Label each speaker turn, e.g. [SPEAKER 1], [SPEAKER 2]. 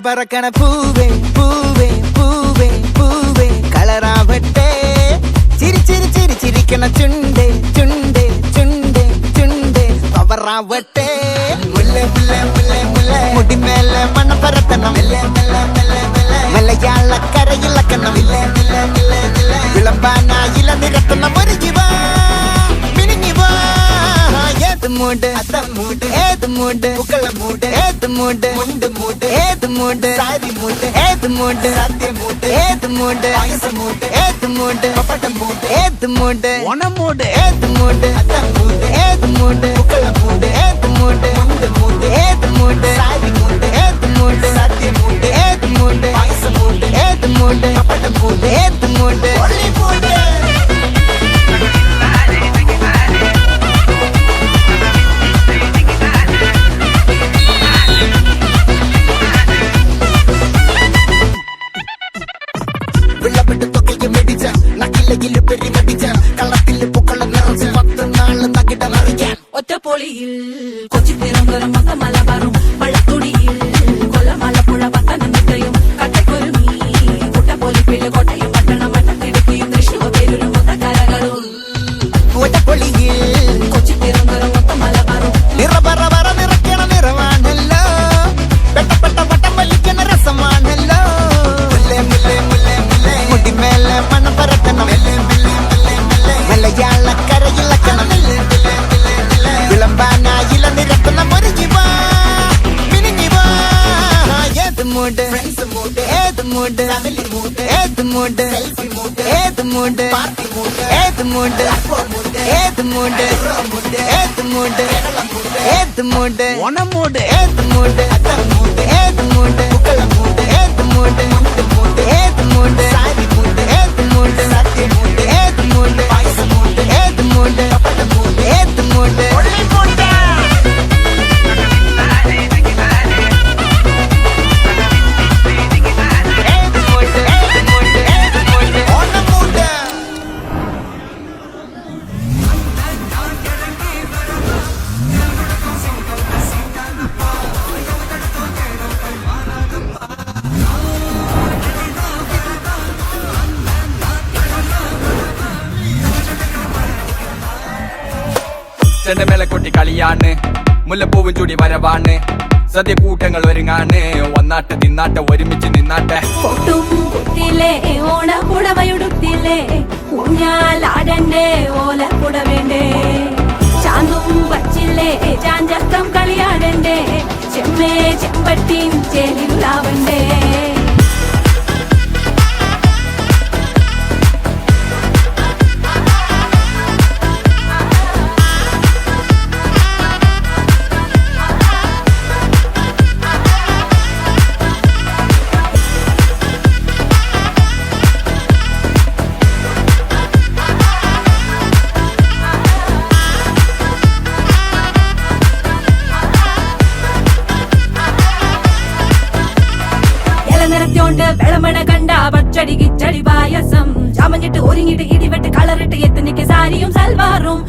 [SPEAKER 1] പറക്കണ പൂവേ പൂവേ പൂവേ പൂവേ കളറാവട്ടെ ചിരി ചിരി ചിരി ചിരിക്കണ ചുണ്ടേ ചുണ്ടേ ചുണ്ടേ ചുണ്ടേ പവറാവട്ടെ മുല്ലേ മുല്ലേ മുല്ലേ മുല്ലേ മുടിമേലെ മണ്ണ പരത്തണം മലയാളക്കരയിളക്കണം വിളമ്പാനായില നിരത്തണം ഒരു ജീവ മിനിഞ്ഞു വാ ഏത് മൂട് മൂട് ഏത് മൂട് പുക്കള മൂട് ഏത് മൂട് മുണ്ട് മൂട് ഏത് മൂട് സാരി മൂട് ഏത് മൂട് സത്യ മൂട് ഏത് മൂട് പായസ മൂട് ഏത് മൂട് പപ്പടം മൂട് ഏത് മൂട് ഓണം മൂട് ഏത് മൂട് അത്തം മൂട് ഏത് മൂട് പുക്കള മൂട് ഏത് മൂട് മുണ്ട് മൂട് ഏത് മൂട് സാരി മൂട് ഏത് മൂട് സത്യ മൂട് ഏത് മൂട് പായസ മൂട് ഏത് മൂട് പപ്പടം മൂട് ഏത് മൂട് ഒളി മൂട്
[SPEAKER 2] ഒറ്റപ്പൊളിയിൽ കൊച്ചി തിരുവനന്തപുരം പത്ത മലബാറും വള്ളത്തുടിയിൽ കൊല്ലമലപ്പുഴ പത്തനംതിട്ടയും കട്ടക്കൊരുമി കുട്ടപ്പൊലിപ്പിള്ളി കോട്ടയം പട്ടണം വട്ടത്തിടുക്കിയും തൃശ്ശൂർ പേരൂരും മൊത്തക്കരകളും
[SPEAKER 1] ഒറ്റപ്പൊളിയിൽ
[SPEAKER 2] കൊച്ചി തിരുവനന്തപുരം പത്ത മലബാറും
[SPEAKER 1] നിറപറ നിറയ്ക്കണ നിറവാണല്ലോ പെട്ടപ്പെട്ട വട്ടം വലിക്കണ രസമാണല്ലോ മുല്ലേ മുല്ലേ മുല്ലേ മുല്ലേ മുടിമേലെ മണം പരത്തണം മലയാളക്കരയിളക്കണം വിളമ്പാനായില നിരത്തണം ഒരു ജീവ മിനിഞ്ഞു വാ ഏത് മൂട് ഏത് മൂട് ഏത് മൂട് ഏത് മൂട് ഏത് മൂട് ഏത് മൂട് ഏത് മൂട് ഏത് മൂട് ഓണം മൂട് ഏത് മൂട് ഏത് മൂട് പുക്കള മൂട് ഏത് മൂട് ഏത് മൂട് സാരി മൂട് ഏത് മൂട് സത്യ മൂട് ഏത് മൂട് പായസ മൂട് ഏത് മൂട് പപ്പടം മൂട് ഏത് മൂട് ഒളി മൂട്
[SPEAKER 3] ചെണ്ടമേള കൊട്ടി കളിയാണ് മുല്ലപ്പൂവും ചൂടി വരവാണ് സദ്യ കൂട്ടങ്ങൾ ഒരുങ്ങാണ് വന്നാട്ടെ തിന്നാട്ടെ ഒരുമിച്ച് നിന്നാട്ടെ
[SPEAKER 2] കൊട്ടും കുത്തിലേ ഓണപ്പുടവയുടുത്തില്ലേ ഊഞ്ഞാലാടണ്ടേ ഓലപ്പുട വേണ്ടേ ചാന്തും വച്ചില്ലേ ചാഞ്ചക്കം കളിയാടണ്ടേ ചെമ്മേ ചെമ്പട്ടിയും ചേലിലാവണ്ടേ നിറത്തോണ്ട് വെളമണ കണ്ട പച്ചടി കിച്ചടി പായസം ചാമഞ്ഞിട്ട് ഒരുങ്ങിട്ട് ഇടിവെട്ട് കളറിട്ട് എത്തുനിക്ക് സാരിയും സൽവാറും